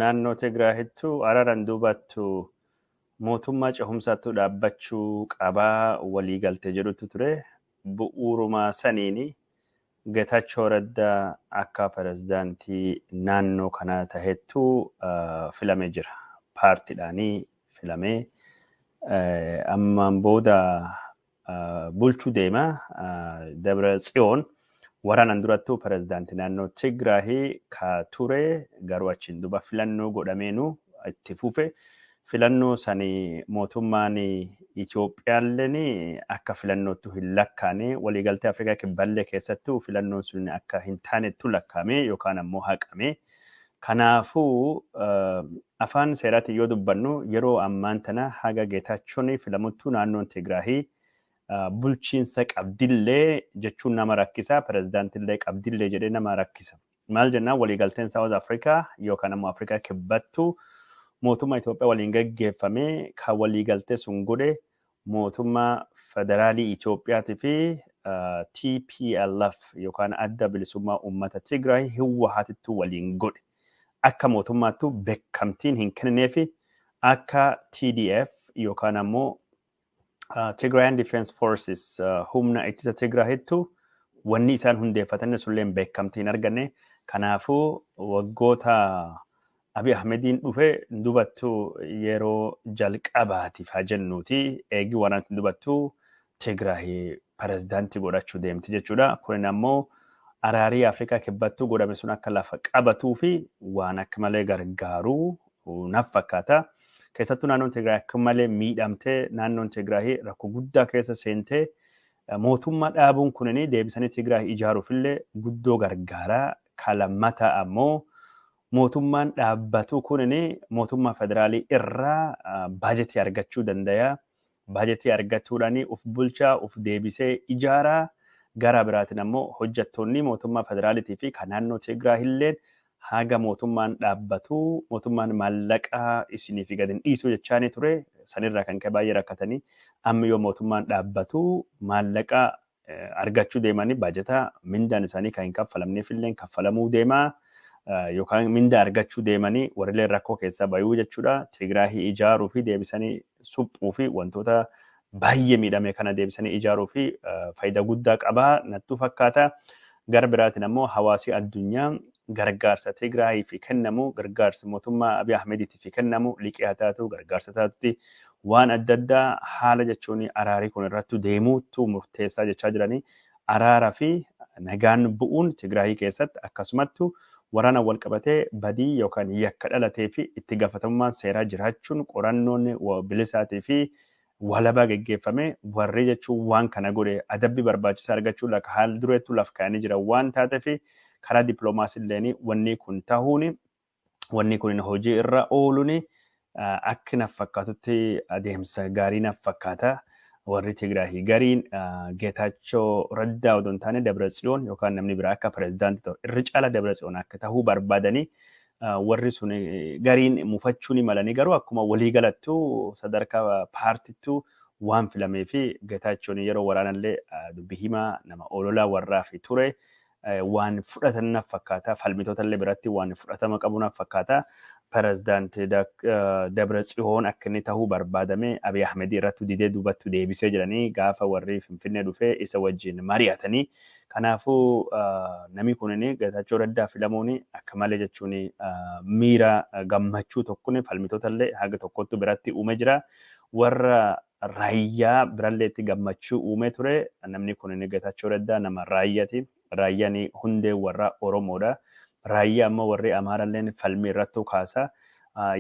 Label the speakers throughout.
Speaker 1: Naannoo Tigraahittuu araaraan duubattu mootummaa cehumsaattuu dhaabbachuu qabaa waliigaltee jedhutu ture. Bu'uurumaa saniini Geetaachoo Raddaa akka pirezidaantii naannoo kanaa tahettuu filamee jira. Paartiidhaanii filamee ammaan booda bulchuu deema. Dabra Tsiyoon waraanaan durattuu pirezidaantii naannoo Tigraahii ka ture garuu achiin duuba filannoo godhameenu itti fufe. Filannoo sanii mootummaan Itoophiyaalleen akka filannootti hin lakkaane waliigaltee Afrikaa Kibballee keessattuu filannoon sun akka hin taanettu lakkaame yookaan ammoo haqame. Kanaafuu afaan seeraatti yoo dubbannu yeroo ammaan tana haga Geetaachoon filamuttuu naannoon Tigraahii bulchiinsa qabdillee jechuun nama rakkisa. Pirezidaantillee qabdillee jedhee nama rakkisa. Maal jennaan waliigalteen South Afrikaa yookaan ammoo Afrikaa Kibbattuu mootummaa Itoophiyaa waliin gaggeeffamee kan waliigaltee sun godhe mootummaa federaalii Itoophiyaatii fi TPLF yookaan adda bilisummaa uummata Tigraay Hiwwahaatittuu waliin godhe. Akka mootummaattuu beekamtiin hin kennineefi akka TDF yookaan ammoo Tigrayan Defense Forces humna ittisa Tigraahittuu wanni isaan hundeeffatan sulleen beekamtiin arganne. Kanaafuu waggoota Abiy Ahmediin dhufe dubattuu yeroo jalqabaatiif haa jennuuti eegi waraanti dubattuu Tigraay pirezidaantii godhachuu deemti jechuudha. Kun ammoo araarii Afrikaa Kibbattuu godhame sun akka lafa qabatuu fi waan akka malee gargaaruu naaf fakkaata. Keessattuu naannoon Tigraay akka malee miidhamtee naannoon Tigraay rakkoo guddaa keessa seentee mootummaa dhaabuun kunini deebisanii Tigraay ijaaruufillee guddoo gargaaraa. Kalammata ammoo mootummaan dhaabbatu kunini mootummaa federaalii irraa baajetii argachuu danda'a. Baajetii argachuudhaani uf bulchaa uf deebisee ijaaraa. Gara biraatiin ammoo hojjettoonni mootummaa federaalitii fi kan naannoo Tigraay illee haga mootummaan dhaabbatu mootummaan maallaqaa isiniif gadi dhiisuu jechaanii ture. Sanirraa kan ka'e baay'ee rakkatanii amma yoo mootummaan dhaabbatu maallaqaa argachuu deemanii baajetaa mindaan isaanii kan hin kaffalamneef illee kaffalamuu deemaa. Yookaan minda argachuu deemanii warrillee rakkoo keessa bayuu jechuudha. Tigraay ijaaruu fi deebisanii suphuu fi wantoota baay'ee miidhame kana deebisanii ijaaruu fi faayidaa guddaa qabaa nattu fakkaata. Gara biraatiin ammoo hawaasi addunyaa gargaarsa Tigraay fi kennamu gargaarsa mootummaa Abiy Ahmediitiif kennamu liqii haa taatu gargaarsa taatutti waan adda addaa haala jechuun araarii kun irratti deemuutu murteessaa jechaa jiranii. Araaraa fi nagaan bu'uun Tigraay keessatti akkasumattuu waraana wal qabatee badii yookaan yakka dhalatee fi itti gaafatamummaan seeraa jiraachuun qorannoon bilisaatii fi walabaa gaggeeffame warri jechuun waan kana godhe adabbii barbaachisaa argachuun akka haal dureettu laf kaa'anii jira waan taateef karaa dippiloomaasiilleen wanni kun ta'uun wanni kun hojii irra ooluun akka naaf fakkaatutti adeemsa gaarii naaf fakkaata. Warri Tigraay gariin Geetaachoo Raddaa odoo hin taane Dabra Tsiyoon yookaan namni biraa akka pirezidaantii ta'u irri caala Dabra Tsiyoon akka ta'uu barbaadanii warri sun gariin mufachuun malanii garuu akkuma walii galattuu sadarkaa paartittuu waan filamee fi Geetaachoon yeroo waraanallee dubbii himaa nama ololaa warraa fi ture waan fudhatan naaf fakkaata. Falmitoota illee biratti waan fudhatama qabu naaf fakkaata. Pirezidaantii Dabra Tsiyoon akka inni ta'uu barbaadame Abiy Ahmed irratti didee duubattu deebisee jiranii gaafa warri Finfinnee dhufee isa wajjin mari'atanii. Kanaafuu namni kunini Geetaachoo Raddaa filamuun akka malee jechuun miira gammachuu tokkoon falmitoota illee haga tokkottu biratti uume jira. Warra raayyaa biralleetti gammachuu uume ture. Namni kunini Geetaachoo Raddaa nama raayyaati. Raayyaan hundee warra Oromoodha. Raayyaa ammoo warri Amaaralleen falmii irrattuu kaasa.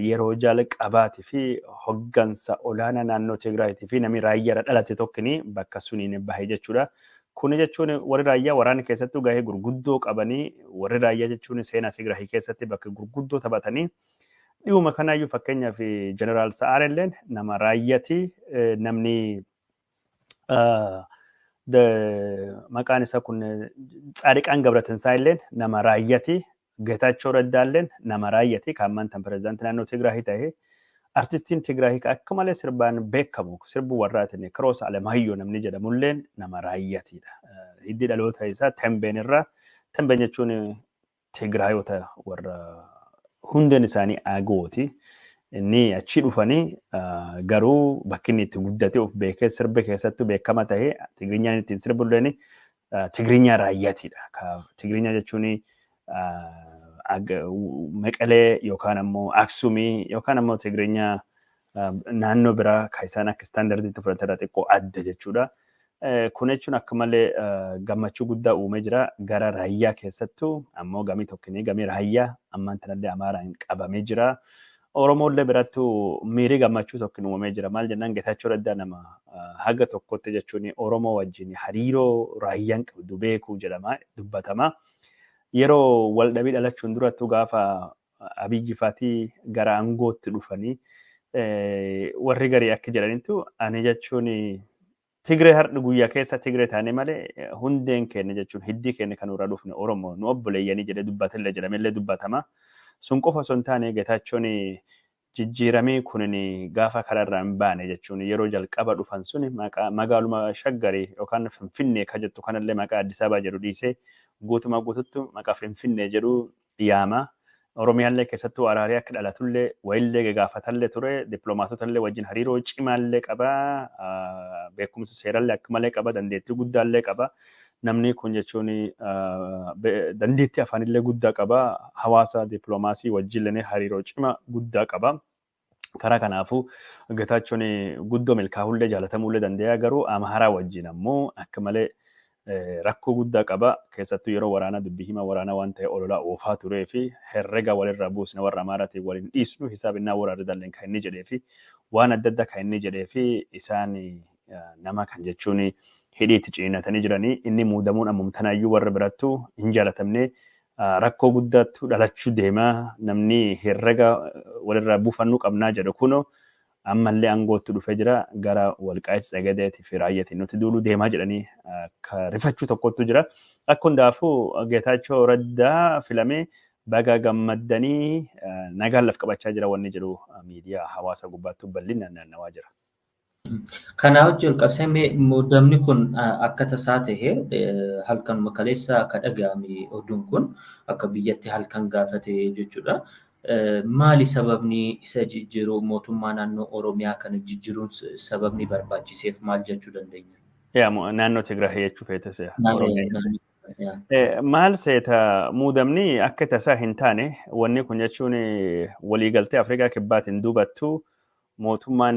Speaker 1: Yeroo jalqabaatii fi hoggansa olaanaa naannoo Tigraayitii fi namni raayyaa dhalate tokkini bakka suniin bahe jechuudha. Kun jechuun warri raayyaa waraana keessattuu gahee gurguddoo qabanii warri raayyaa jechuun seenaa Tigraay keessatti bakka gurguddoo taphatanii dhiyuma kanaayyuu fakkeenyaaf Jeneraal Sa'aarenleen nama raayyaati. Namni maqaan isaa kun Tsaadiqaan Gabratinsaayilleen nama raayyaati. Geetaachoo Raddaalleen nama raayyaati. Kan ammaan pirezidaantii naannoo Tigraay ta'e artistiin Tigraay akka malee sirbaan beekamu sirbu warraatiin Kiroos Alemahayyoo namni jedhamulleen nama raayyaatiidha. Hiddi dhaloota isaa Tembeen irraa. Tembeen jechuun Tigraayota warra hundeen isaanii aagooti. Inni achi dhufanii garuu bakki inni itti guddate of beekee sirba keessattuu beekama ta'ee Tigirinyaan ittiin sirbu illee Tigirinya raayyaatiidha. Tigirinya jechuun Meqalee yookaan ammoo Aksumii yookaan ammoo Tigirinya naannoo biraa kan isaan akka istaandardiitti fudhatan xiqqoo adda jechuudha. Kun jechuun akka malee gammachuu guddaa uumee jira. Gara raayyaa keessattuu ammoo gamii tokkinii gamii raayyaa ammaan tanallee Amaaraan qabamee jira. Oromoollee birattuu miirii gammachuu tokko uumamee jira. Maal jennaan Geetaachoo Raddaa nama haga tokkotti jechuun Oromoo wajjin hariiroo raayyaan qabdu beekuu jedhama dubbatama. Yeroo waldhabii dhalachuun durattuu gaafa Abiyyi Faatii gara aangootti dhufanii warri garii akka jedhanitu ani jechuun Tigree har'a guyyaa keessa Tigree taane malee hundeen keenya jechuun hiddii keenya kan irraa dhufne Oromoo nu obboleeyyanii jedhee dubbatillee jedhamellee dubbatama. Sun qofa osoo hin taane Geetaachoon jijjiiramee kunin gaafa kararraa hin baane jechuun yeroo jalqaba dhufan sun magaaluma Shaggarii yookaan Finfinnee kan jettu kanallee maqaa Addis Ababaa jedhu dhiisee guutumaa guututti maqaa Finfinnee jedhu yaama. Oromiyaallee keessattuu araaree akka dhalatullee wayillee gaafatallee ture dippiloomaatotallee wajjin hariiroo cimaallee qaba beekumsa seerallee akka malee qaba dandeettii guddaallee qaba. Namni kun jechuun dandeettii afaanillee guddaa qaba. Hawaasa dippiloomaasii wajjinlee hariiroo cima guddaa qaba. Karaa kanaafuu Geetaachoon guddoo milkaa'ullee jaalatamullee danda'a garuu Amaaraa wajjin ammoo akka malee rakkoo guddaa qaba. Keessattuu yeroo waraanaa dubbii hima waraanaa waan ta'e ololaa oofaa turee fi herrega walirraa buusne warra Amaaraatiin waliin dhiisnu hisaabinnaa waraarri dalleen kan inni jedhee fi waan adda addaa kan inni jedhee fi isaan nama kan jechuun hidhiitti ciinatanii jiranii inni muudamuun ammumtanaayyuu warra birattuu hin jaalatamne rakkoo guddaatu dhalachuu deemaa namni herrega walirraa buufannuu qabnaa jedhu kunoo ammallee aangootti dhufee jira gara Walqaayitii Tsagadeetii fi Raayyaatiin nuti duuluu deemaa jedhanii rifachuu tokkotu jira. Akka hundaafuu Geetaachoo Raddaa filamee baga gammaddanii nagaan laf qabachaa jira wanni jedhu miidiyaa hawaasa gubbaatti bal'inaan naannawaa jira.
Speaker 2: Kana wajjin qabsamee muudamni kun akka tasaa ta'e halkanuma kaleessa akka dhaga'ame oduun kun akka biyyatti halkan gaafate jechuudha. Maali sababni isa jijjiiruu mootummaa naannoo Oromiyaa kana jijjiiruun sababni barbaachiseef maal jechuu dandeenya?
Speaker 1: Naannoo Tigraay jechuu feetese. Maal seeta muudamni akka tasaa hin taane wanni kun jechuun waliigaltee Afrikaa Kibbaatiin duubattu mootummaan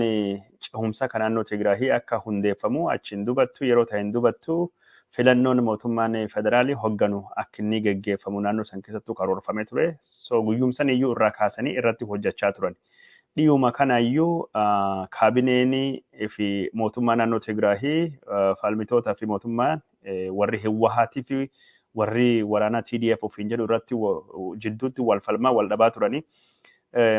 Speaker 1: cehumsa kan naannoo Tigraay akka hundeeffamu achiin duubattu yeroo ta'een duubattu filannoon mootummaan federaalii hogganu akka inni geggeeffamu naannoo san keessattuu karoorfamee ture. So guyyumsan iyyuu irraa kaasanii irratti hojjechaa turan. Dhiyyuma kanaayyuu kaabineen fi mootummaa naannoo Tigraay falmitootaa fi mootummaan warri Hiwwahaatii fi warri waraanaa TDF ofiin jedhu irratti jidduutti wal falmaa wal dhabaa turanii.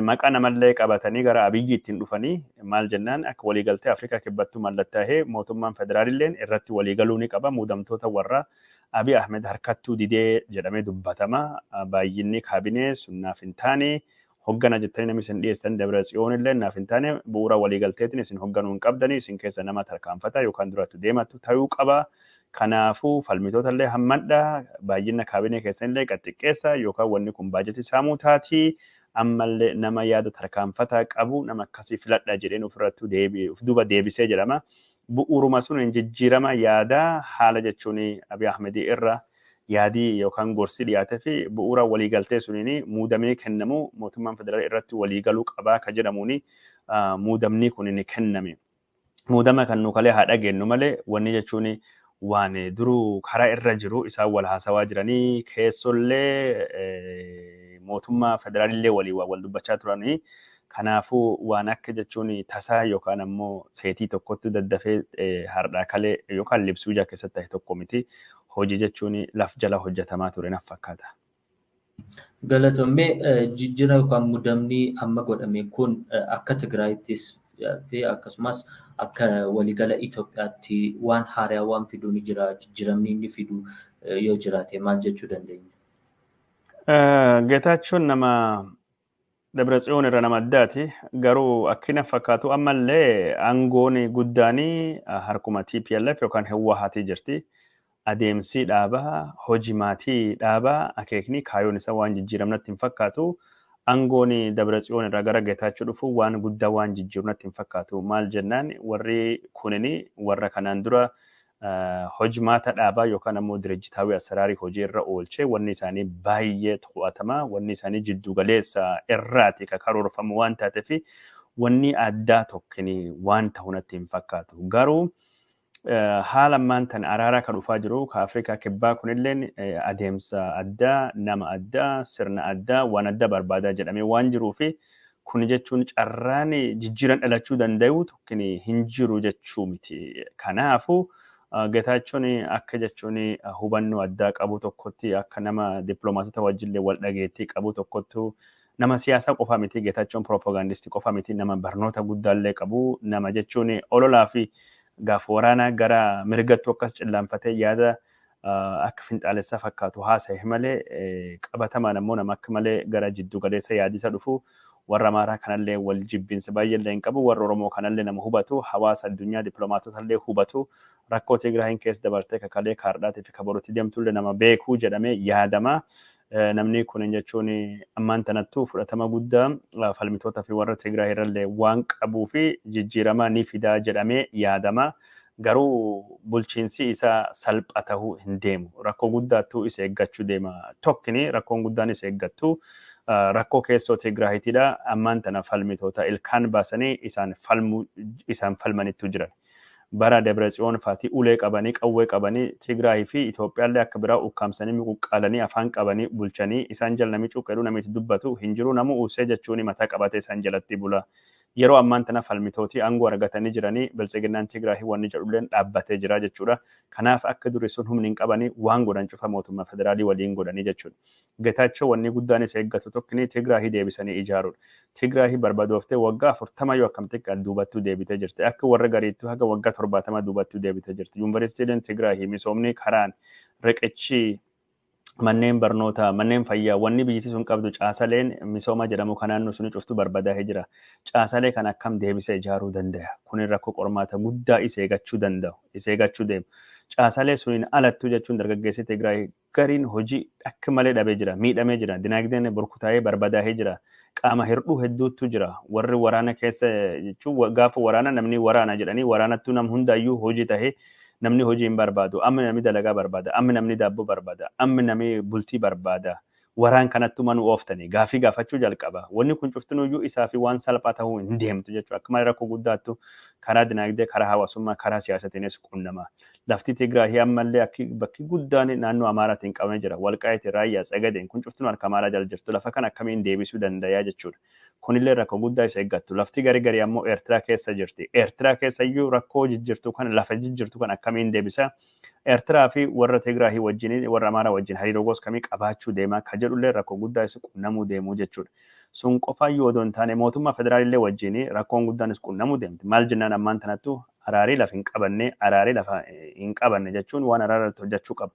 Speaker 1: Maqaa namallee qabatanii gara Abiyyi ittiin dhufanii maal jennaan akka waliigaltee Afrikaa Kibbaattuu mallattaa'ee mootummaan federaalilleen irratti waliigaluu ni qaba. Muudamtoota warra Abiy Ahmed harkattuu didee jedhamee dubbatama. Baay'inni kaabinee sun naaf hin taane hoggana jettanii namni isin dhiyeessan Dabratsiyoon illee naaf hin taane bu'uura waliigalteetiin isin hogganuu hin qabdanii isin keessa nama tarkaanfata yookaan duratti deematu ta'uu qaba. Kanaafuu falmitoota illee hammadha. Baay'ina kaabinee keessan illee qaxxiqqeessa yookaan wanni kun baajetii saamuu taati. Ammallee nama yaada tarkaanfataa qabu nama akkasii filadha jedheen ofirrattuu of duuba deebisee jedhama. Bu'uuruma sun hin jijjiirama yaada haala jechuun Abiy Ahmed irra yaadii yookaan gorsi dhiyaate fi bu'uura waliigaltee suniin muudamee kennamu mootummaan federaalaa irratti waliigaluu qabaa kan jedhamuun muudamni kun ni kenname. Muudama kan nu kalee haa dhageenyu malee wanni jechuun waan duruu karaa irra jiru isaan wal haasawaa jiranii keessollee mootummaa federaalillee wal dubbachaa turanii. Kanaafuu waan akka jechuun tasaa yookaan ammoo seetii tokkotti daddafee hardhaa kalee yookaan libsuu ijaa keessatti ta'e tokko miti. Hojii jechuun laf jala hojjetamaa ture naaf fakkaata.
Speaker 2: Galatoomee jijjiirama yookaan muudamni amma godhame kun akka Tigraayittis fi akkasumas akka waliigala Itoophiyaatti waan haaraa waan fiduu ni jira. Jijjiiramni inni fidu yoo jiraate maal jechuu dandeenya?
Speaker 1: Geetaachoon nama Dabratsiyoon irra nama addaati. Garuu akkina fakkaatu ammallee aangoon guddaanii harkuma TPLF yookaan Hiwwahaatii jirti. Adeemsi dhaabaa, hojii maatii dhaabaa, akeekni kaayoon isaa waan jijjiiramnatti hin fakkaatu. aangoon Dabratsiyoon irraa gara Geetaachoo dhufu waan guddaa waan jijjiiru natti hin fakkaatu. Maal jennaan warri kunini warra kanaan dura hojimaata dhaabaa yookaan ammoo direjitaawii asiraarii hojii irra oolchee wanni isaanii baay'ee to'atamaa wanni isaanii jiddu galeessa irraati ka karoorfamu waan taateef wanni addaa tokkini waan ta'u natti hin fakkaatu. Garuu haala ammaan tan araaraa kan dhufaa jiru ka Afrikaa kibbaa kunilleen adeemsa addaa nama addaa sirna addaa waan adda barbaadaa jedhamee waan jiruufi kun jechuun carraan jijjiiran dhalachuu danda'u tokkini hin jiru jechuu miti. Kanaafuu Geetaachoon akka jechuun hubannoo addaa qabu tokkotti akka nama dippiloomaatota wajjillee wal dhageettii qabu tokkotti nama siyaasaa qofa miti Geetaachoon piroopagaandistii qofa miti nama barnoota guddaallee qabu nama jechuun ololaa fi gaafa waraanaa gara mirgattuu akkas cillaanfatee yaada akka finxaalessaa fakkaatu haasa'e malee qabatamaan ammoo nama akka malee gara jiddu galeessa yaadisa dhufu warra Amaaraa kanallee wal jibbinsa baay'eellee hin qabu warra Oromoo kanallee nama hubatu hawaasa addunyaa dippiloomaatotallee hubatu rakkoo Tigraayin keessa dabartee kakalee kaardhaatii fi kabarooti deemtullee nama beekuu jedhamee yaadama. Namni kun jechuun ammaan tanattuu fudhatama guddaa falmitoota fi warra Tigraay irrallee waan qabuu fi jijjiirama ni fidaa jedhamee yaadama. Garuu bulchiinsi isaa salphaa ta'uu hin deemu. Rakkoo guddaattuu isa eeggachuu deema. Tokkini rakkoon guddaan isa eeggattu rakkoo keessoo Tigraayitidha. Ammaan tana falmitoota ilkaan baasanii isaan falmanittu jiran. Bara Dabratsiyoon faatii ulee qabanii qawwee qabanii Tigraay fi Itoophiyaallee akka biraa ukkaamsanii miquqqaalanii afaan qabanii bulchanii isaan jala namni cuqqeedhu namitti dubbatu hin jiru namu uusee jechuun mataa qabatee isaan jalatti bula. Yeroo ammaan tana falmitooti aangoo argatanii jiranii biltsiginnaan Tigraay wanni jedhulleen dhaabbatee jira jechuudha. Kanaaf akka durii sun humni hin qabanii waan godhan cufa mootummaa federaalii waliin godhanii jechuudha. Geetaachoo wanni guddaan isa eeggatu tokkini Tigraay deebisanii ijaaruudha. Tigraay barbaadoftee waggaa 40 yoo akkam xiqqaa duubattuu deebitee jirti. Akka warra gariittuu haga waggaa 70 duubattuu deebitee jirti. Yuunivarsiitiileen Tigraay misoomni karaan riqichi manneen barnootaa manneen fayyaa wanni biyyi sun qabdu caasaleen misooma jedhamu kanaan suni cuftu barbaadaa jira. Caasalee kan akkam deebisee ijaaruu danda'a. Kun rakkoo qormaata guddaa isa eeggachuu danda'u. Isa eeggachuu deemu. Caasalee suniin alattuu jechuun dargaggeessi Tigraay gariin hojii akka malee dhabee jira. Miidhamee jira. Dinagdeen burkutaa'ee barbaadaa jira. Qaama hirdhuu hedduutu jira. Warri waraana keessa jechuun gaafa waraana namni waraana jedhanii waraanattuu nam hundaayyuu hojii tahee namni hojii hin barbaadu. Amma namni dalagaa barbaada. Amma namni daabboo barbaada. Amma namni bultii barbaada. Waraan kanattuu manuu ooftanii gaafii gaafachuu jalqaba. Wanni kun cuftinuyyuu isaa fi waan salphaa ta'uu hin deemtu jechuudha. Akka malee rakkoo guddaattu karaa dinagdee, karaa hawaasummaa, karaa siyaasatiinis qunnama. Lafti Tigraay ammallee bakki guddaan naannoo Amaaraatiin qabamee jira. Walqaayitii Raayyaa Tsagadeen kun cuftinuu harka Amaaraa jala jirtu. Lafa kan akkamiin deebisuu danda'a jechuudha. Kunillee rakkoo guddaa isa eeggattu. Lafti garii ammoo Eertiraa keessa jirti. Eertiraa keessayyuu rakkoo jijjirtu kan lafa jijjirtu kan akkamiin deebisa. Eertiraa fi warra Tigraay wajjin warra Amaaraa wajjin hariiroo gosa kamii qabaachuu deema ka jedhullee rakkoo guddaa isa qunnamuu deemuu jechuudha. Sun qofaayyuu odoo hin taane mootummaa federaalillee wajjin rakkoon guddaanis qunnamuu deemti. Maal jennaan ammaan tanattu araarii lafa hin qabanne jechuun waan araaraatti hojjechuu qaba.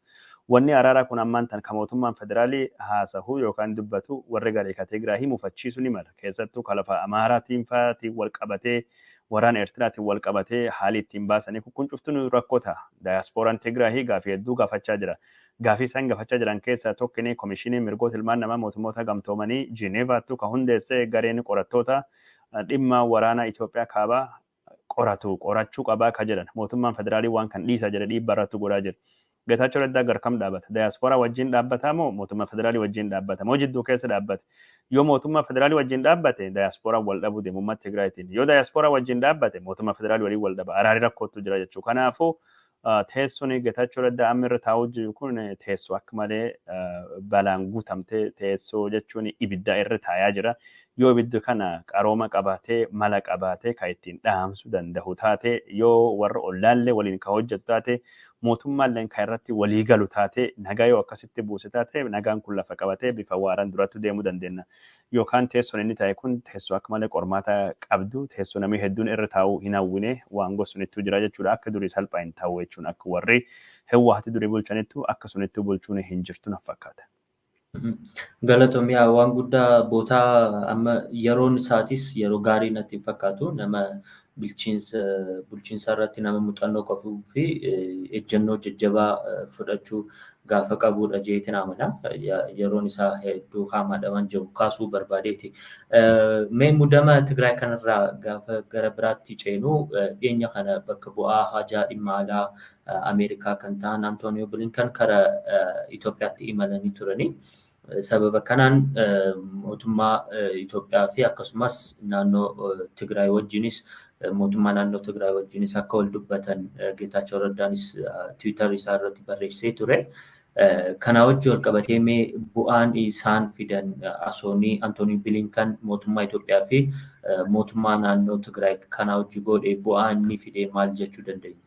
Speaker 1: Wanni araaraa kun ammaan tan ka mootummaan federaalii haasa'uu yookaan dubbatu warri garee ka Tigraay mufachiisuu ni mala. Keessattuu ka lafa Amaaraatiin fa'aatiin wal qabatee waraan Eertiraatiin wal qabatee haali ittiin baasanii kun cuftuu rakkoo ta'a. Daayaaspooraan Tigraay gaafii hedduu gaafachaa jira. Gaafii isaan gaafachaa jiran keessaa tokkini Komishinii Mirgoota Ilmaan Namaa Mootummoota Gamtoomanii Jineevaattuu ka hundeessee gareen qorattoota dhimma waraana Itoophiyaa kaabaa qorachuu qabaa ka jedhan. Mootummaan federaalii waan kan dhiisa jedhe dhiibbaa irratti godhaa jira. Geetaachoo Raddaa garkam dhaabbata? Daayaspooraa wajjin dhaabbataa moo mootummaa federaalii wajjin dhaabbata? Moo jidduu keessa dhaabbate? Yoo mootummaa federaalii wajjin dhaabbate daayaspooraa wal dhabuu deemu uummata Tigraayitiin. Yoo daayaspooraa wajjin dhaabbate mootummaa federaalii waliin wal dhaba. Araarii rakkootu jira jechuudha. Kanaafuu teessoon Geetaachoo Raddaa amma irra taa'uu jiru kun teessoo akka malee balaan guutamtee teessoo jechuun ibidda irra taa'aa jira. Yoo ibiddi kana qarooma qabaatee mala qabaatee kan ittiin dhaamsuu danda'u taate yoo warra ollaallee waliin kan hojjetu taate mootummaallee kan irratti walii galu taate nagaa yoo akkasitti buuse taate nagaan kun lafa qabatee bifa waaraan duratti deemuu dandeenya. Yookaan teessoon inni taa'e kun teessoo akka malee qormaata qabdu teessoo namni hedduun irra taa'uu hin hawwine waan gosunittuu jira jechuudha. Akka durii salphaa hin taa'u jechuun akka warri hewwaati durii bulchanittu akka sunittuu bulchuun hin jirtu na fakkaata.
Speaker 2: Galatoomii waan guddaa bootaa amma yeroon isaatis yeroo gaarii natti hin fakkaatu nama bulchiinsa irratti nama muuxannoo qabuu fi ejjennoo jajjabaa fudhachuu gaafa qabuudha jeetiin amana. Yeroon isaa hedduu haamaadha waan jiru kaasuu barbaadeeti. Mee muddama Tigraay kanarraa gaafa gara biraatti ceenu dhiyeenya kana bakka bu'aa hajaa dhimma alaa Ameerikaa kan ta'an Antooniyoo Bilinkan kara Itoophiyaatti imalanii turanii. Sababa kanaan mootummaa Itoophiyaa fi akkasumas naannoo Tigraay wajjinis mootummaa naannoo Tigraay wajjinis akka wal dubbatan Geetaachoo Raddaanis Tiwiitar isaa irratti barreessee ture. Kana wajjin wal qabatee mee bu'aan isaan fidan asoonii Antoonii Bilinkan mootummaa Itoophiyaa fi mootummaa naannoo Tigraay kana wajjin godhee bu'aa inni fidee maal jechuu dandeenya?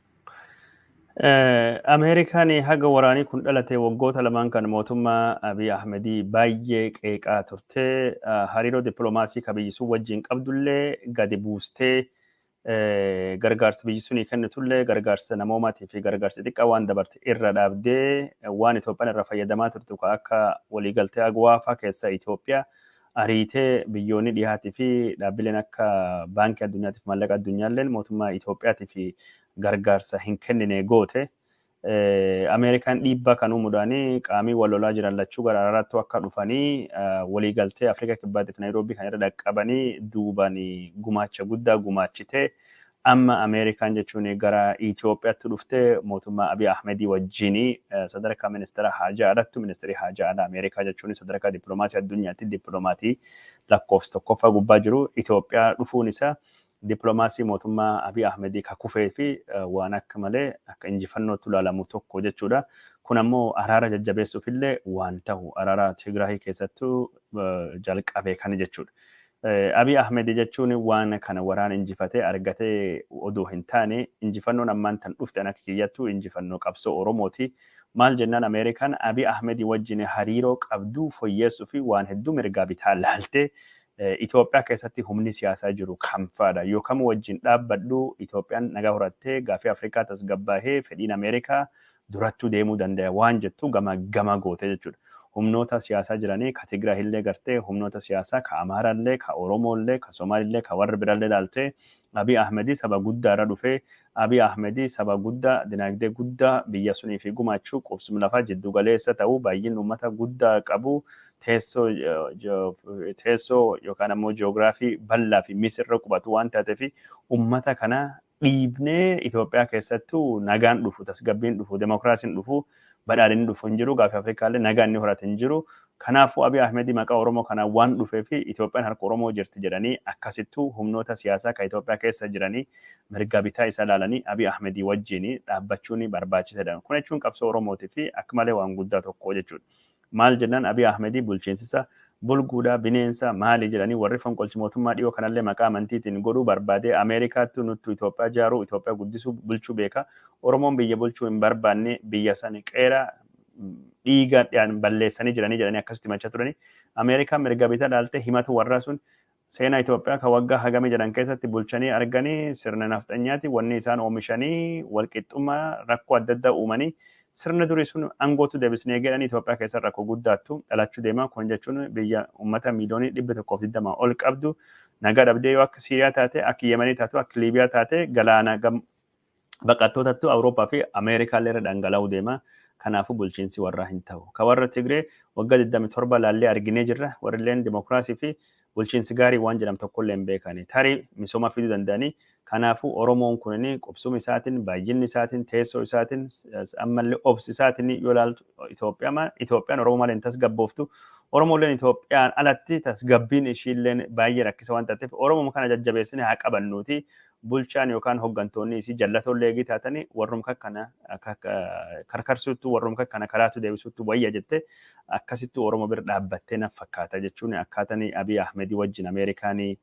Speaker 1: Ameerikaan haga waraanii kun dhalate waggoota lamaan kan mootummaa Abiy Ahmedii baay'ee qeeqaa turte. Hariiroo dippiloomaasii kan biyyi sun wajjin qabdullee gadi buustee gargaarsa biyyi sunii kennitullee gargaarsa namoomaatii fi gargaarsa xiqqaa waan dabarte irra dhaabdee waan Itoophiyaan irra fayyadamaa turtu akka waliigaltee Agwaafaa keessa Itoophiyaa ariitee biyyoonni dhihaatii fi dhaabbileen akka baankii addunyaatiif maallaqa addunyaalleen mootummaa Itoophiyaatii fi gargaarsa hin kennine goote. Ameerikaan dhiibbaa kan uumuudhaanii qaamii wal lolaa jiran lachuu gara araaraatti akka dhufanii waliigaltee Afrikaa Kibbaatiif Naayiroobii kan irra dhaqqabanii duubaan gumaacha guddaa gumaachite. Amma Ameerikaan jechuun gara Itoophiyaatti dhuftee mootummaa Abiy Ahmedii wajjin sadarkaa ministeera haajaa alattu ministeerri haajaa alaa Ameerikaa jechuun sadarkaa dippiloomaasii addunyaatti dippiloomatii lakkoofsa tokkoffaa gubbaa jiru. Itoophiyaa dhufuun isaa dippiloomaasii mootummaa Abiy Ahmedii ka kufee fi waan akka malee akka injifannootti ilaalamu tokko jechuudha. Kun ammoo araara jajjabeessuufillee waan ta'u araara Tigraay keessattuu jalqabee kan jechuudha. Abiy Ahmedii jechuun waan kana waraana injifatee argatee odoo hin taane injifannoon ammaan tan dhuftan akka kiyyattuu injifannoo qabsoo Oromooti. Maal jennaan Ameerikaan Abiy Ahmedii wajjin hariiroo qabduu fooyyessuu fi waan hedduu mirgaa bitaa laaltee Itoophiyaa keessatti humni siyaasaa jiru kamfaadha. Yookaan wajjin dhaabbadhu Itoophiyaan nagaa horattee gaafii Afrikaa tasgabbaahee fedhiin Ameerikaa durattuu deemuu danda'a waan jettu gama goote jechuudha. Humnoota siyaasaa jiranii ka Tigraay illee gartee humnoota siyaasaa ka Amaaraallee ka Oromollee ka Somaalillee ka warra biraallee ilaaltee Abiy Ahmedii saba guddaa irra dhufee Abiy Ahmedii saba guddaa dinagdee guddaa biyya sunii fi gumaachuu qubsum lafaa jiddu galeessa ta'uu baay'een uummata guddaa qabu teessoo yookaan ammoo ji'oogiraafii bal'aa fi misirra qubatu waan taateef uummata kana dhiibnee Itoophiyaa keessattuu nagaan dhufu tasgabbiin dhufu demokiraasiin dhufu badhaadhinni dhufu hin jiru gaafii Afrikaallee nagaan inni horate hin jiru. Kanaafuu Abiy Ahmedii maqaa Oromoo kana waan dhufee fi Itoophiyaan harka Oromoo jirti jedhanii akkasittuu humnoota siyaasaa kan Itoophiyaa keessa jiranii mirga bitaa isa ilaalanii Abiy Ahmedii wajjin dhaabbachuun barbaachisaadha. Kun jechuun qabsoo Oromootii fi akka malee waan guddaa tokko jechuudha. Maal jennaan Abiy Ahmedii bulchiinsisa bulguudhaa bineensa maali jedhanii warri fonqolchi mootummaa dhiyoo kanallee maqaa amantiitiin godhuu barbaadee Ameerikaatti nutti Itoophiyaa jaaruu Itoophiyaa guddisuu bulchuu beeka. Oromoon biyya bulchuu hin barbaanne biyya sana qeera dhiigaan balleessanii jiranii jedhanii akkasitti himachaa turanii. Ameerikaan mirga bitaa ilaalte himatu warra sun seenaa Itoophiyaa kan waggaa hagamii jedhan keessatti bulchanii arganii sirna nafxanyaati wanni isaan oomishanii walqixxummaa rakkoo adda addaa uumanii sirna durii sun angootu deebisnee jedhanii Itoophiyaa keessa rakkoo guddaattu dhalachuu deema. Kun jechuun biyya uummata miiliyoonii 120 ol qabdu nagaa dhabdee yoo akka Siiriyaa taate akka Yemanii taatu akka Liibiyaa taate galaana baqattootattu Awurooppaa fi Ameerikaallee irra dhangala'uu deema. Kanaafuu bulchiinsi warraa hin ta'u. Ka warra Tigree waggaa 27 laallee arginee jirra. Warrilleen dimokiraasii fi bulchiinsi gaarii waan jedhamu tokkollee hin beekani. Tarii misooma fiduu danda'anii. Kanaafuu Oromoon kunini qubsuma isaatiin, baay'inni isaatiin, teessoo isaatiin, ammallee obsi isaatiin yoo ilaaltu Itoophiyaan Oromoo malee hin tasgabbooftu. Oromooleen Itoophiyaan alatti tasgabbiin ishiilleen baay'ee rakkisa waan taateef Oromoo kana jajjabeessine haa qabannuuti. Bulchaan yookaan hooggantoonni isii jallatoollee eegii taatanii warrumka kana karkarsuuttu warrumka kana karaatu deebisuuttu wayya jettee akkasittuu Oromoo bira dhaabbattee na fakkaata jechuun akkaatanii Abiy Ahmedii wajjin Ameerikaanii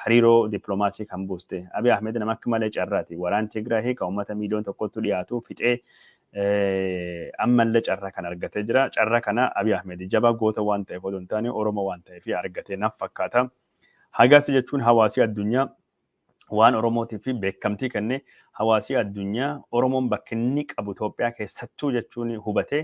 Speaker 1: hariiroo dippiloomaasii kan buuste. Abiy Ahmed nama akka malee carraati. Waraan Tigraay kan uummata miiliyoon tokkotti dhiyaatu fixee ammallee carraa kan argatee jira. Carraa kana Abiy Ahmed jabaa goota waan ta'eef odoo hin taane Oromoo waan ta'eef argatee na fakkaata. Hawaasa jechuun hawaasii addunyaa waan Oromootii fi beekamtii kennee hawaasii addunyaa Oromoon bakka inni qabu Itoophiyaa keessattuu jechuun hubatee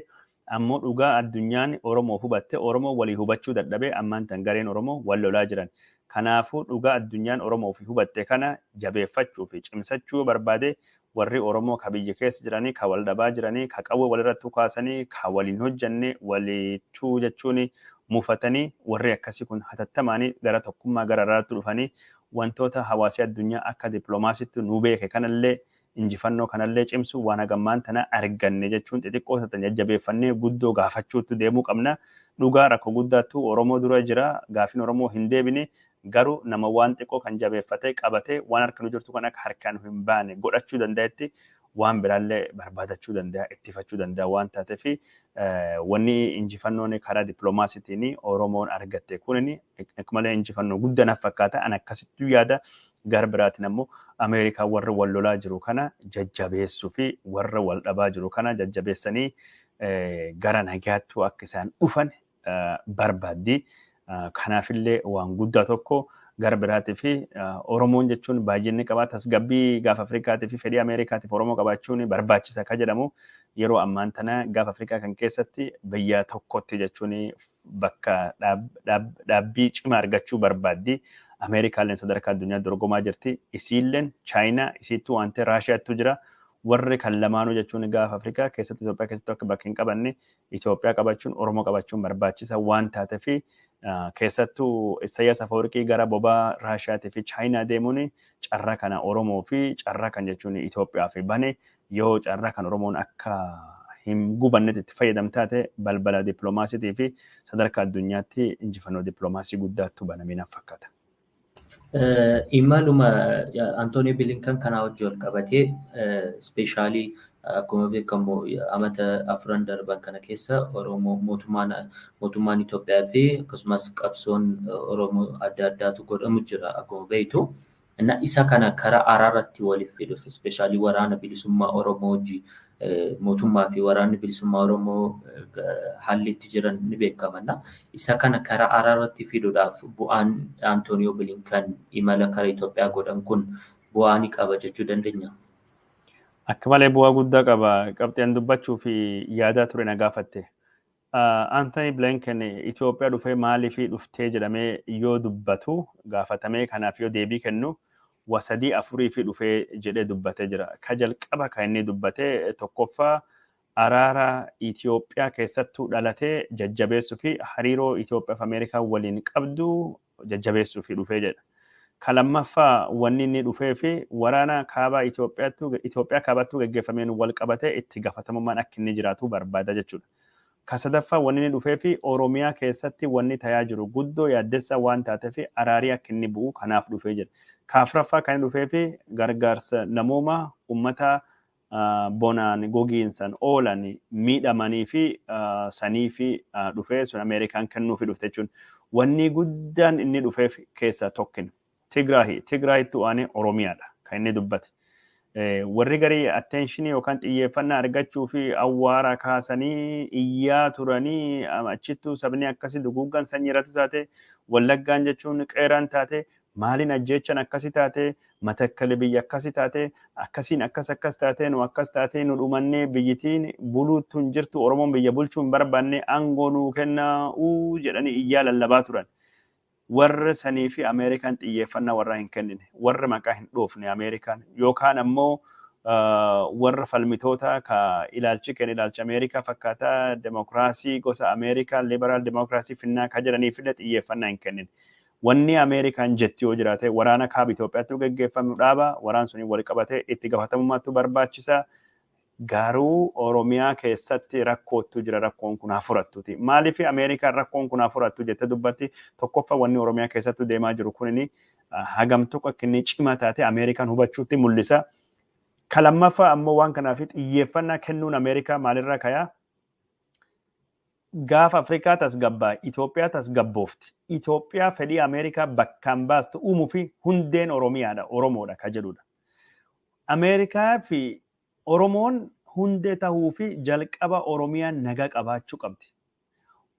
Speaker 1: ammoo dhugaa addunyaan Oromoo hubatte Oromoo walii hubachuu dadhabee ammaan tan gareen Oromoo wal lolaa jiran. Kanaafuu dhugaa addunyaan Oromoo fi hubatte kana jabeeffachuu fi cimsachuu barbaade warri Oromoo ka biyya keessa jiranii, ka wal dhabaa jiranii, ka qawwee walirratti kaasanii, ka waliin hojjanne, waliituu jechuun muufatanii warri akkasii kun hatattamaanii gara tokkummaa gara irraatti dhufanii wantoota hawaasii addunyaa akka dippiloomaasiitti nu beeke kanallee injifannoo kanallee cimsu waan hagammaan tana arganne jechuun xixiqqoo satan jajjabeeffannee guddoo gaafachuutti deemuu qabna. Dhugaa rakkoo guddaattu Oromoo dura jira. Gaafiin Oromoo hin deebine garuu nama waan xiqqoo kan jabeeffatee qabatee waan harka nu jirtu kan akka harkaan hin baane godhachuu danda'etti waan biraallee barbaadachuu danda'a, ittifachuu danda'a waan taateef wanni injifannoon karaa dippiloomaasiitiin Oromoon argatte kunin malee injifannoo guddanaaf fakkaata. An akkasittuu yaada. Gara biraatiin ammoo Ameerikaa warra wal lolaa jiru kana jajjabeessuu fi warra wal dhabaa jiru kana jajjabeessanii gara nagaattuu akka isaan dhufan barbaaddi. Kanaafillee waan guddaa tokko gara biraatii fi Oromoon jechuun baay'inni qabaa tasgabbii gaafa Afrikaatii fi fedhii Ameerikaatiif Oromoo qabaachuun barbaachisa ka jedhamu yeroo ammaan tana gaafa Afrikaa kan keessatti biyya tokkotti jechuun bakka dhaabbii cimaa argachuu barbaaddi. Ameerikaalleen sadarkaa addunyaa dorgomaa jirti. Isiilleen Chaayinaa isiittuu waan ta'e Raashiyaattuu jira. Warri kan lamaanuu jechuun gaafa Afrikaa keessatti Itoophiyaa keessatti akka bakka hin qabanne Itoophiyaa qabachuun Oromoo qabachuun barbaachisa waan taateef keessattuu Isaayyaas Afeworqii gara bobaa Raashiyaatii fi Chaayinaa deemuun carraa kana Oromoo fi carraa kan jechuun Itoophiyaa fi bane yoo carraa kan Oromoon akka hin gubannetti itti fayyadamtaate balbala dippiloomaasiitii fi sadarkaa addunyaatti injifannoo dippiloomaasii guddaattu banamee fakkaata.
Speaker 2: Imaluma Antoonii Bilinkan kanaa wajjin wal qabatee ispeeshaalii akkuma beekamu amata 4 darban kana keessa Oromoo mootummaan Itoophiyaa fi akkasumas qabsoon Oromoo adda addaatu godhamu jira akkuma beektu. Isa kana karaa araarratti waliif fiduuf ispeeshaalii waraana bilisummaa Oromoo wajjin mootummaa fi waraanni bilisummaa Oromoo haalli itti jiran ni beekamanna. Isa kana karaa araarratti fiduudhaaf bu'aan Antooniyoo Bilinkan imala karaa Itoophiyaa godhan kun bu'aa ni qaba jechuu dandeenya.
Speaker 1: Akka malee bu'aa guddaa qaba. Qabxeen dubbachuu fi yaadaa ture na gaafatte. Antoonii Bilinkan Itoophiyaa dhufee maaliif dhuftee jedhamee yoo dubbatu gaafatamee kanaaf yoo deebii kennu wasadii afurii fi dhufee jedhee dubbatee jira. Ka jalqaba kan inni dubbatee tokkoffaa araara Itoophiyaa keessattuu dhalatee jajjabeessuu fi hariiroo Itoophiyaa fi Ameerikaa waliin qabdu jajjabeessuu fi dhufee jedha. Ka lammaffaa wanni inni dhufee fi waraana kaabaa Itoophiyaa kaabattuu gaggeeffameen wal qabatee itti gaafatamummaan akka inni jiraatu barbaada jechuudha. Ka sadaffaa wanni inni dhufee fi Oromiyaa keessatti wanni ta'aa jiru guddoo yaaddessaa waan taateef araarii akka inni bu'u kanaaf dhufee jira. Ka afuraffaa kan inni dhufee fi gargaarsa namooma uummata bonaan gogiinsan oolan miidhamanii fi sanii fi dhufee sun Ameerikaan kennuufi dhufte jechuun wanni guddaan inni dhufeef keessaa tokkin Tigraahitti waanee Oromiyaadha kan inni dubbate. Warri garii attentionii yookaan xiyyeeffannaa argachuu fi awwaara kaasanii iyyaa turanii achittuu sabni akkasii duguuggan sanyii irratti taate Wallaggaan jechuun qeeraan taate maaliin ajjeechan akkasii taate matakkali biyya akkasii taate akkasiin akkas taate nu akkas taate nu dhumannee biyyittiin buluutu hin jirtu Oromoon biyya bulchuu hin barbaanne aangoo nuu kennaa jedhanii iyyaa lallabaa turan. Warra sanii fi Ameerikaan xiyyeeffannaa warra hin kennine warra maqaa hin dhoofne Ameerikaan yookaan ammoo warra falmitoota ka ilaalchi Ameerikaa fakkaataa demokiraasii gosa Ameerikaa liberaal demokiraasii finnaa ka jedhanii fi xiyyeeffannaa hin kennine. Wanni Ameerikaan jetti yoo jiraate waraana kaaba Itoophiyaatti gaggeeffamu dhaaba waraan suni wal qabatee itti gaafatamummaatu barbaachisa. Garuu Oromiyaa keessatti rakkootu jira rakkoon kun hafurattuuti. Maaliif Ameerikaan rakkoon kun hafurattu jette dubbatti tokkoffaa wanni Oromiyaa keessatti deemaa jiru kunini hagam tokko akka inni cimaa taate Ameerikaan hubachuutti mul'isa. Ka lammaffaa ammoo waan kanaaf xiyyeeffannaa kennuun Ameerikaa maalirraa kayaa? Gaafa Afrikaa tasgabbaa Itoophiyaa tasgabboofti. Itoophiyaa fedhii Ameerikaa bakkaan baastu uumuu fi hundeen Oromiyaadha Oromoodha ka jedhudha. Ameerikaa fi Oromoon hundee tahuu fi jalqaba Oromiyaan nagaa qabaachuu qabdi.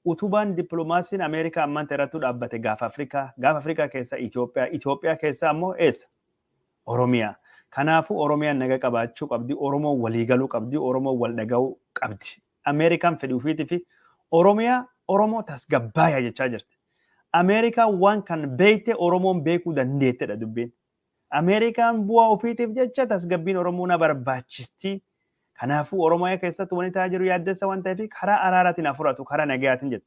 Speaker 1: Utubaan dippiloomaasiin Ameerikaa ammaan irratti dhaabbate gaafa Afrikaa keessa Itoophiyaa keessa ammoo eessa? Oromiyaa. Kanaafuu Oromiyaan nagaa qabaachuu qabdi, Oromoon waliigaluu qabdi, Oromoon wal dhaga'uu qabdi. Ameerikaan fedhii ofiitii fi Oromoo tasgabbaayaa jechaa jirti. Ameerikaan waan kan beekte Oromoon beekuu dandeettedha dubbiin. Ameerikaan bu'aa ofiitiif jecha tasgabbiin Oromoo na barbaachisti. Kanaafuu Oromiyaa keessatti wanti ta'aa jiru yaaddessa waan ta'eef karaa araaraatiin haa furatu, karaa nagayaatiin jette.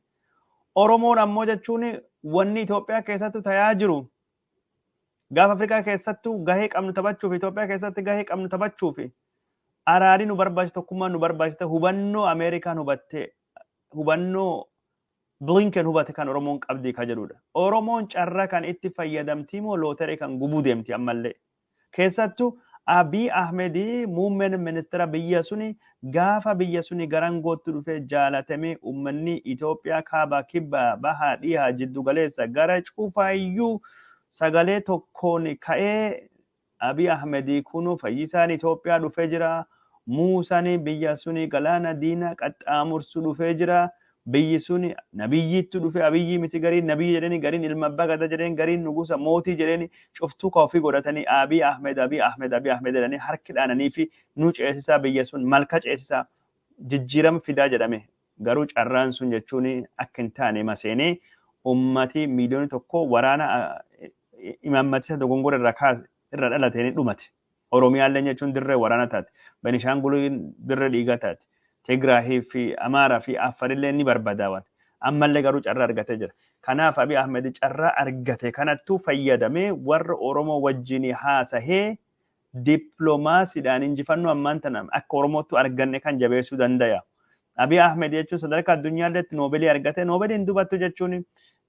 Speaker 1: Oromoon ammoo jechuun wanni Itoophiyaa keessatti ta'aa jiru gaafa Afrikaa keessattuu gahee qabnu taphachuuf Itoophiyaa keessatti gahee qabnu taphachuuf araari nu barbaachisa, tokkummaan nu barbaachisa, hubannoo Ameerikaan hubattee hubannoo Blinken hubate kan Oromoon qabdi ka jedhudha. Oromoon carraa kan itti fayyadamti moo looteree kan gubuu deemti ammallee. Keessattuu Abiy Ahmed muummeen ministeera biyya suni gaafa biyya suni garangootti dhufee jaalatamee uummanni Itoophiyaa kaaba kibba bahaa dhihaa jiddu galeessa gara cufaayyuu sagalee tokkoon ka'ee Abiy Ahmed kunu fayyisaan Itoophiyaa dhufee jira. Muusaan biyya suni galaana diina qaxxaamursu dhufee jira. Biyyi suni nabiyyiitti dhufe abiyyi miti gariin nabiyyi jedhanii gariin ilma abbaa gada jedhanii gariin nugusa mootii jedhanii cuftuu ka ofii godhatanii Abiy Ahmed jedhanii harki dhaananii fi nu ceesisaa biyya sun malka ceesisaa jijjiirama fidaa jedhame. Garuu carraan sun jechuun akka hin taane maseenee ummati miiliyoonii tokko waraana imaammatisa dogongora irra dhalatanii dhumate. Oromiyaallee jechuun dirree waraana taate. Benishaanguliin dirree dhiigaa taate. Tigraahii fi Amaaraa fi Affarillee ni barbadawan. Ammallee garuu carraa argatee jira. Kanaaf Abiy Ahmed carraa argate kanattuu fayyadamee warra Oromoo wajjin haasahee dippiloomaasiidhaan injifannoo ammaan tana akka Oromootti arganne kan jabeessuu danda'a. Abiy Ahmed jechuun sadarkaa addunyaatti Noobeelii argate. Noobeeliin dubattu jechuun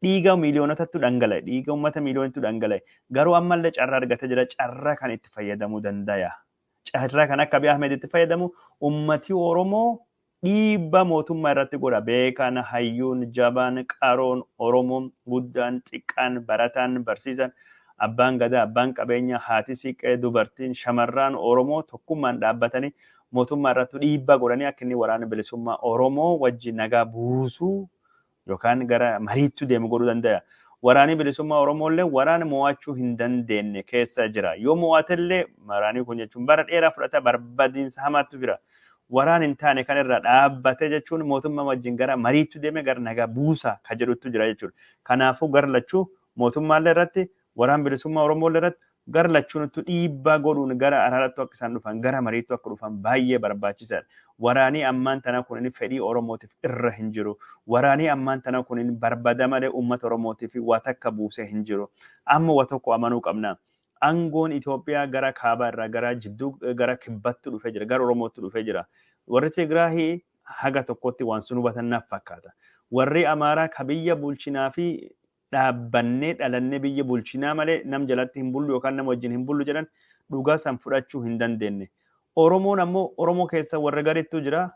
Speaker 1: dhiiga miiliyoonotatti dhangala'e. Dhiiga uummata miiliyoonitti dhangala'e. Garuu ammallee carraa argatee jira. Carraa kan itti fayyadamuu danda'a. Carraa kan akka Abiy Ahmed itti fayyadamu ummati Oromoo dhiibba mootummaa irratti godha. Beekan, hayyuun, jabaan, qaroon, Oromoon, guddaan, xiqqaan, barataan, barsiisan, abbaan gadaa, abbaan qabeenya, haati siiqqee, dubartiin, shamarraan Oromoo tokkummaan dhaabbatanii mootummaa irratti dhiibba godhanii akka inni waraana bilisummaa Oromoo wajjin nagaa buusuu yookaan gara mariitti deemu godhuu danda'a. Waraanni bilisummaa Oromoollee waraana mo'achuu hin dandeenye keessa jira. Yoo mo'atellee waraanni kun jechuun bara dheeraa fudhata barbadiinsa hamaatu jira. Waraan hin taane kan irra dhaabbatee jechuun mootummaa wajjin gara mariitti deeme gara nagaa buusa ka jedhutu jira jechuudha. Kanaafuu gara lachuu mootummaallee irratti waraan bilisummaa Oromoollee irratti gara lachuunittu dhiibbaa godhuun gara araaratti akka isaan dhufan gara mariitti akka dhufan baay'ee barbaachisaadha. Waraanii ammaan tana kun fedhii Oromootiif irra hin jiru. Waraanii ammaan tana kun barbada malee uummata Oromootiif waa takka buusee hin jiru. Amma waa tokko amanuu qabna. Aangoon Itoophiyaa gara kaabaa irraa gara jidduu gara kibbatti dhufee jira. Gara Oromootti dhufee jira. Warri Tigraahii haga tokkotti waan sun hubatannaaf fakkaata. Warri Amaaraa ka biyya bulchinaa fi dhaabbannee dhalannee biyya bulchinaa malee nam jalatti hin bullu yookaan nama wajjin hin bullu jedhan dhugaa san fudhachuu hin dandeenye. Oromoon ammoo Oromoo keessa warra garittu jira.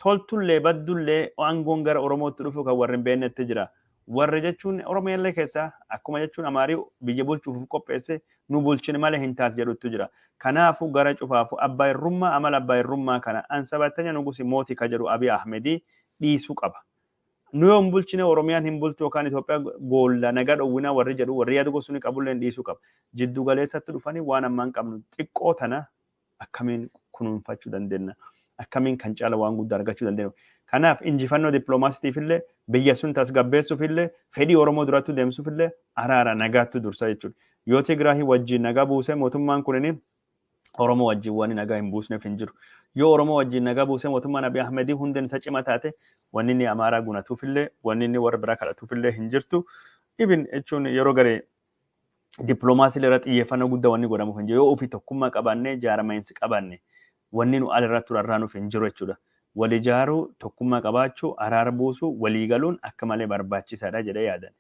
Speaker 1: Toltullee baddullee aangoon gara Oromootti dhufu kan warri hin beeknetti jira. Warri jechuun Oromiyaallee keessa akkuma jechuun Amaarii biyya bulchuuf qopheesse nu bulchine malee hin taas jedhutu jira. Kanaafuu gara cufaafu abbaa irrummaa amala abbaa irrummaa kana ansabattanya nugusi mootii ka jedhu Abiy Ahmed dhiisuu qaba. Nu yoo hin bulchine Oromiyaan hin bultu yookaan Itoophiyaa goolla nagaa dhowwinaa warri jedhu warri yaadu gosuun qabullee dhiisuu qaba. Jiddu galeessatti dhufanii waan ammaan qabnu xiqqoo tana akkamiin kunuunfachuu dandeenya. Akkamiin kan caala waan guddaa argachuu dandeenya. Kanaaf injifannoo dippiloomaasiitiifillee biyya sun tasgabbeessuufillee fedhii Oromoo duratti deemsuufillee araara nagaatti dursa jechuudha. Yoo Tigraahii wajjin nagaa buusee mootummaan kunini Oromoo wajjin waan nagaa hin buusneef hin jiru. Yoo Oromoo wajjin nagaa buusee mootummaan Abiy Ahmed hundi isa cima taate wanni inni Amaaraa gunatuufillee wanni inni warra biraa kadhatuufillee hin jirtu. Ibin jechuun yeroo garee dippiloomaasii irratti xiyyeeffannoo guddaa wanni godhamuuf hin jiru. Yoo ofii tokkummaa qabaannee jaaramainsi qabaanne wanni nu alirratti rarraanuuf hin jiru jechuudha. Wal ijaaruu, tokkummaa qabaachuu, araara buusuu, walii galuun akka malee barbaachisaadha jedhee yaadan.